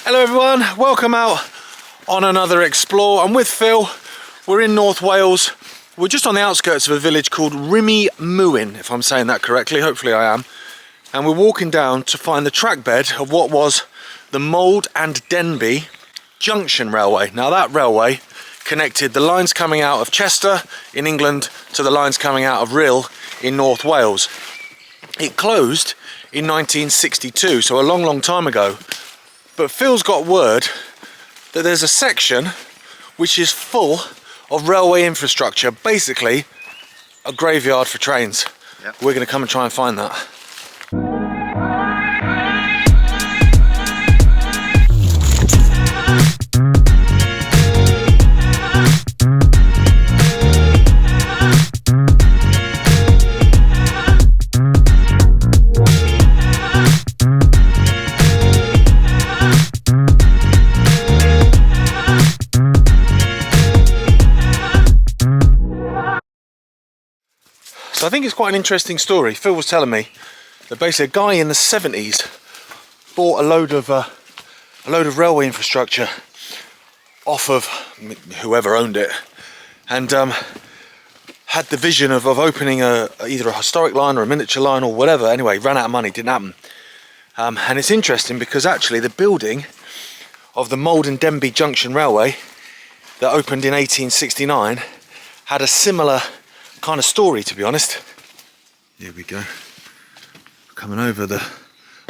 Hello everyone, welcome out on another explore. I'm with Phil. We're in North Wales. We're just on the outskirts of a village called Rimmy-Moo-In, if I'm saying that correctly. Hopefully I am. And we're walking down to find the track bed of what was the Mold and Denbigh Junction railway. Now that railway connected the lines coming out of Chester in England to the lines coming out of Rhyl in North Wales. It closed in 1962, so a long time ago. But Phil's got word that there's a section which is full of railway infrastructure, basically a graveyard for trains. Yep. We're going to come and try and find that. So I think it's quite an interesting story. Phil was telling me that basically a guy in the 70s bought a load of railway infrastructure off of whoever owned it, and had the vision of opening either a historic line or a miniature line or whatever. Anyway, ran out of money, didn't happen. And it's interesting because actually the building of the Mold and Denbigh Junction Railway that opened in 1869 had a similar kind of story, to be honest. Here we go. Coming over the...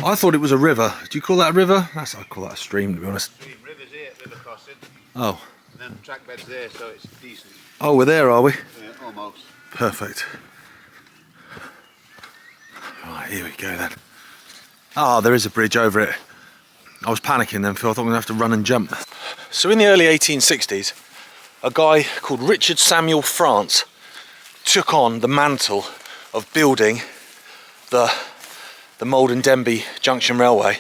I thought it was a river. Do you call that a river? I call that a stream, to be honest. River's here, river crossing. Oh. And then the track bed's there, so it's decent. Oh, we're there, are we? Yeah, almost. Perfect. Right, here we go then. Ah, there is a bridge over it. I was panicking then, Phil. I thought we were going to have to run and jump. So in the early 1860s, a guy called Richard Samuel France took on the mantle of building the Mold and Denbigh Junction Railway,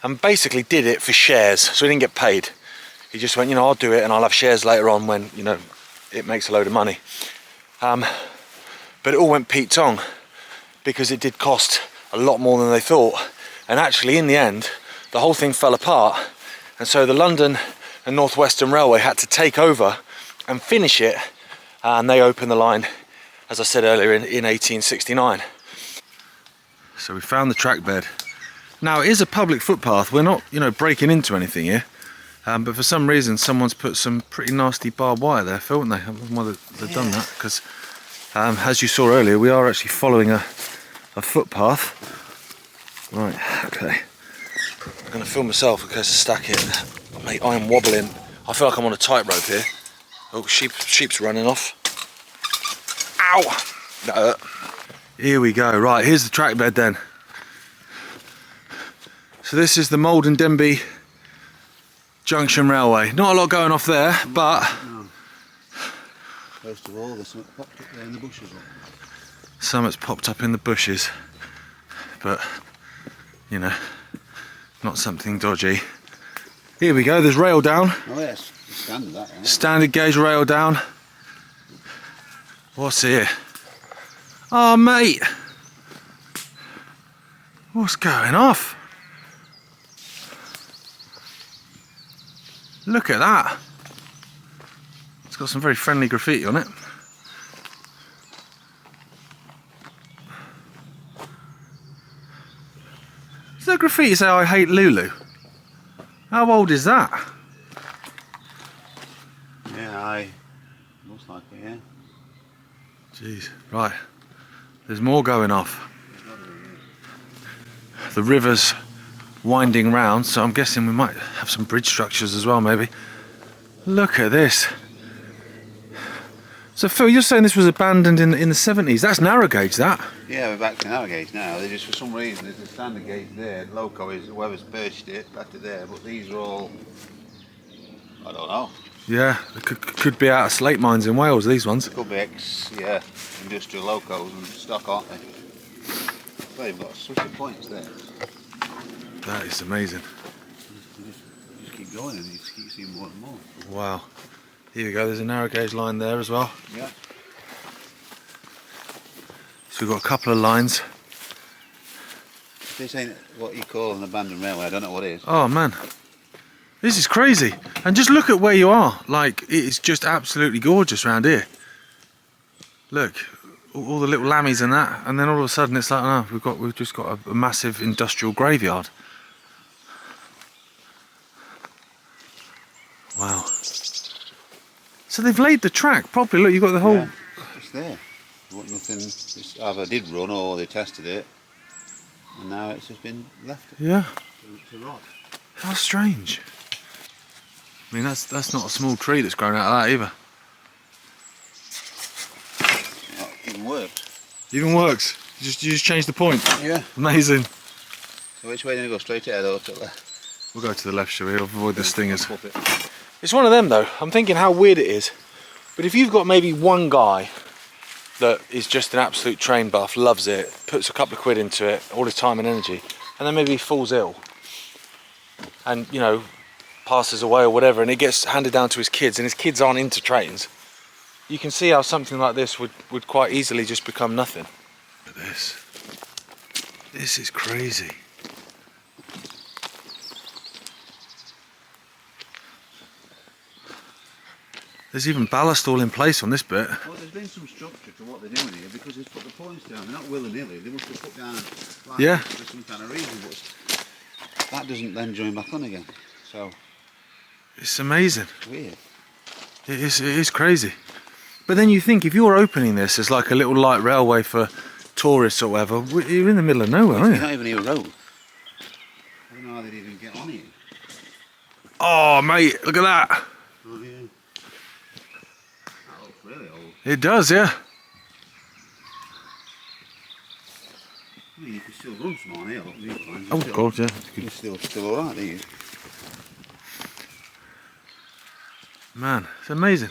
and basically did it for shares, so he didn't get paid. He just went, you know, I'll do it and I'll have shares later on when, you know, it makes a load of money. But it all went Pete Tong because it did cost a lot more than they thought, and actually in the end the whole thing fell apart, and so the London and North Western Railway had to take over and finish it, and they opened the line, as I said earlier, in 1869. So we found the track bed. Now it is a public footpath. We're not, you know, breaking into anything here. But for some reason someone's put some pretty nasty barbed wire there, Phil, haven't they? I don't know why they've done that, because as you saw earlier, we are actually following a footpath. Right, okay. I'm going to film myself in case I stack it. Mate, I am wobbling. I feel like I'm on a tightrope here. Oh, sheep's running off. Ow! That hurt. Here we go. Right, here's the track bed then. So this is the Mold and Denbigh Junction Railway. Not a lot going off there, but... No. First of all, there's something popped up there in the bushes. Something's popped up in the bushes. But, you know, not something dodgy. Here we go, there's rail down. Oh yes, standard that, isn't it? Standard gauge rail down. What's here? Oh mate, what's going off? Look at that. It's got some very friendly graffiti on it. Does that graffiti say I hate Lulu? How old is that? Yeah, looks like it, yeah. Jeez, right. There's more going off. The river's winding round, so I'm guessing we might have some bridge structures as well, maybe. Look at this. So Phil, you're saying this was abandoned in the 70s? That's narrow gauge, that? Yeah, we're back to narrow gauge now. They just, for some reason, there's a standard gauge there. Loco is whoever's purchased it, back to there. But these are all, I don't know. Yeah, it could be out of slate mines in Wales, these ones. It could be yeah, industrial locos and stock, aren't they? They've got switching points there. That is amazing. Just keep going and you just keep seeing more and more. Wow. Here we go, there's a narrow gauge line there as well. Yeah. So we've got a couple of lines. If this ain't what you call an abandoned railway, I don't know what it is. Oh man. This is crazy. And just look at where you are. Like, it is just absolutely gorgeous around here. Look, all the little lammies and that, and then all of a sudden it's like, oh, we've just got a massive industrial graveyard. Wow. So they've laid the track properly. Look, you've got the whole... Yeah, it's there. Nothing, it's either did run or they tested it, and now it's just been left. Yeah. To rot. How strange. I mean, that's not a small tree that's grown out of that either. Well, it even works. Even works. You just changed the point. Yeah. Amazing. So which way do you go? Straight ahead or to the left? We'll go to the left, shall we? Avoid the stingers. Flip it. It's one of them though. I'm thinking how weird it is. But if you've got maybe one guy that is just an absolute train buff, loves it, puts a couple of quid into it, all his time and energy, and then maybe he falls ill and, you know, passes away or whatever, and it gets handed down to his kids, and his kids aren't into trains, you can see how something like this would quite easily just become nothing. Look at this. This is crazy. There's even ballast all in place on this bit. Well, there's been some structure to what they're doing here because they've put the points down. They're not willy-nilly. They must have put down like, yeah, for some kind of reason, but that doesn't then join back on again. So it's amazing. It's weird. It is crazy. But then you think if you're opening this as like a little light railway for tourists or whatever, you're in the middle of nowhere, aren't you? You're not even near a road. I don't know how they'd even get on here. Oh, mate, look at that. Oh, yeah. That looks really old. It does, yeah. I mean, you can still run some on here. Look, these lines. Oh, God, yeah. You're still alright, are you? Man, it's amazing.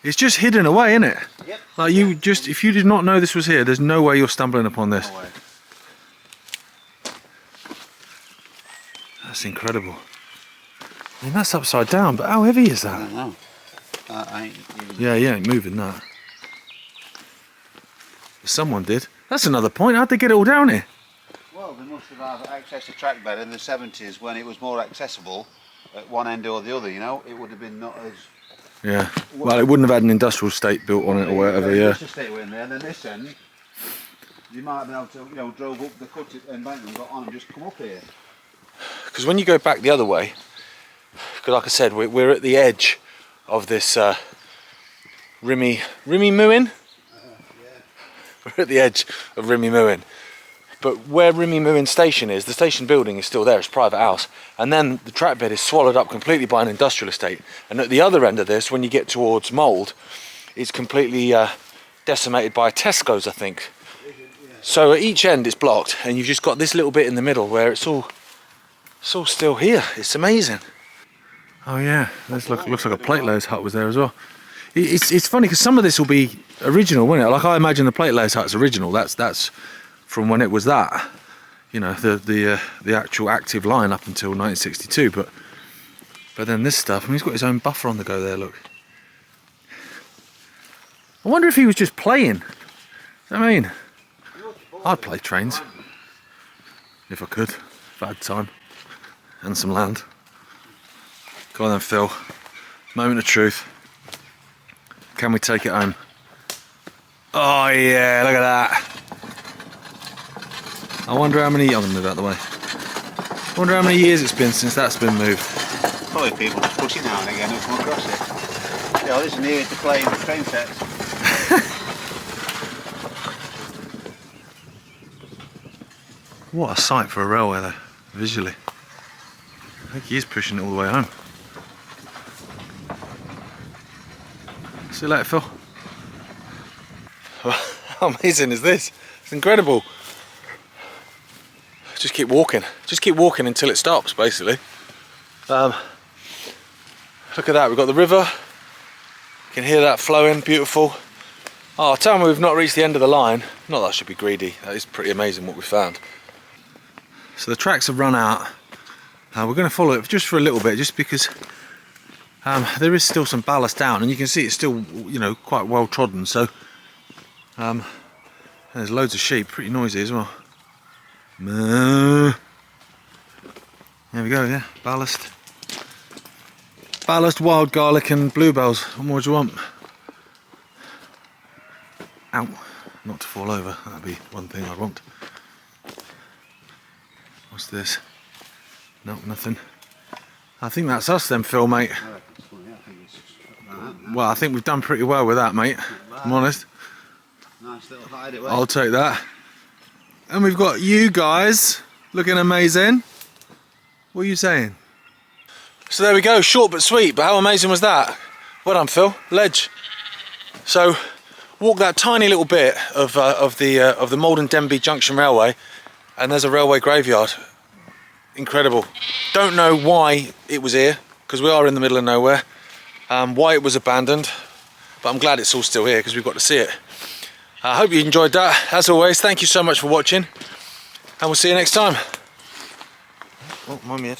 It's just hidden away, isn't it? Yep. Like you just, if you did not know this was here, there's no way you're stumbling upon this. No way. That's incredible. I mean, that's upside down, but how heavy is I that? don't know. I ain't even... Yeah, you ain't moving that. Someone did. That's another point. How'd they get it all down here? Well, they must have had access to track bed in the 70s when it was more accessible at one end or the other, you know? It would have been not as... Yeah. Well, it wouldn't have had an industrial estate built on it or whatever, yeah. Just to stay in there, and then this end, you might have been able to, you know, drove up the cut embankment, got on and just come up here. Because when you go back the other way, because like I said, we're at the edge of this Rimmy-Moo-In? Yeah. We're at the edge of Rimmy-Moo-In. But where Rimmy-Moo-In station is, the station building is still there, it's a private house. And then the track bed is swallowed up completely by an industrial estate. And at the other end of this, when you get towards Mould, it's completely decimated by Tesco's, I think. So at each end it's blocked, and you've just got this little bit in the middle where it's all still here. It's amazing. Oh yeah, looks like a plate layer's hut was there as well. It's funny because some of this will be original, won't it? Like I imagine the plate layer's hut's original. That's from when it was that, you know, the actual active line up until 1962. But then this stuff, I mean, he's got his own buffer on the go there. Look. I wonder if he was just playing. I mean, I'd play trains if I could, if I had time and some land. Go on then, Phil. Moment of truth. Can we take it home? Oh yeah, look at that. I wonder how many, I'm going to move out of the way. I wonder how many years it's been since that's been moved. Probably people just push it now and again and come across it. Yeah, this is near to play with train sets. What a sight for a railway though, visually. I think he is pushing it all the way home. See you later, Phil. How amazing is this? It's incredible. Just keep walking. Just keep walking until it stops, basically. Look at that, we've got the river. You can hear that flowing, beautiful. Oh, tell me we've not reached the end of the line. Not that I should be greedy. That is pretty amazing what we found. So the tracks have run out. We're going to follow it just for a little bit, just because there is still some ballast down, and you can see it's still, you know, quite well trodden. So there's loads of sheep, pretty noisy as well. There we go, yeah, ballast. Ballast, wild garlic and bluebells. What more do you want? Ow, not to fall over, that'd be one thing I'd want. What's this? No, nothing. I think that's us then, Phil, mate. Well, I think we've done pretty well with that, mate. I'm honest. Nice little hideaway. I'll take that. And we've got you guys looking amazing. What are you saying? So there we go, short but sweet, but how amazing was that? Well done, Phil. Ledge. So walk that tiny little bit of the Malden Denbigh Junction Railway, and there's a railway graveyard. Incredible. Don't know why it was here, because we are in the middle of nowhere. Why it was abandoned, but I'm glad it's all still here because we've got to see it. I hope you enjoyed that. As always, thank you so much for watching, and we'll see you next time. Oh, my mid.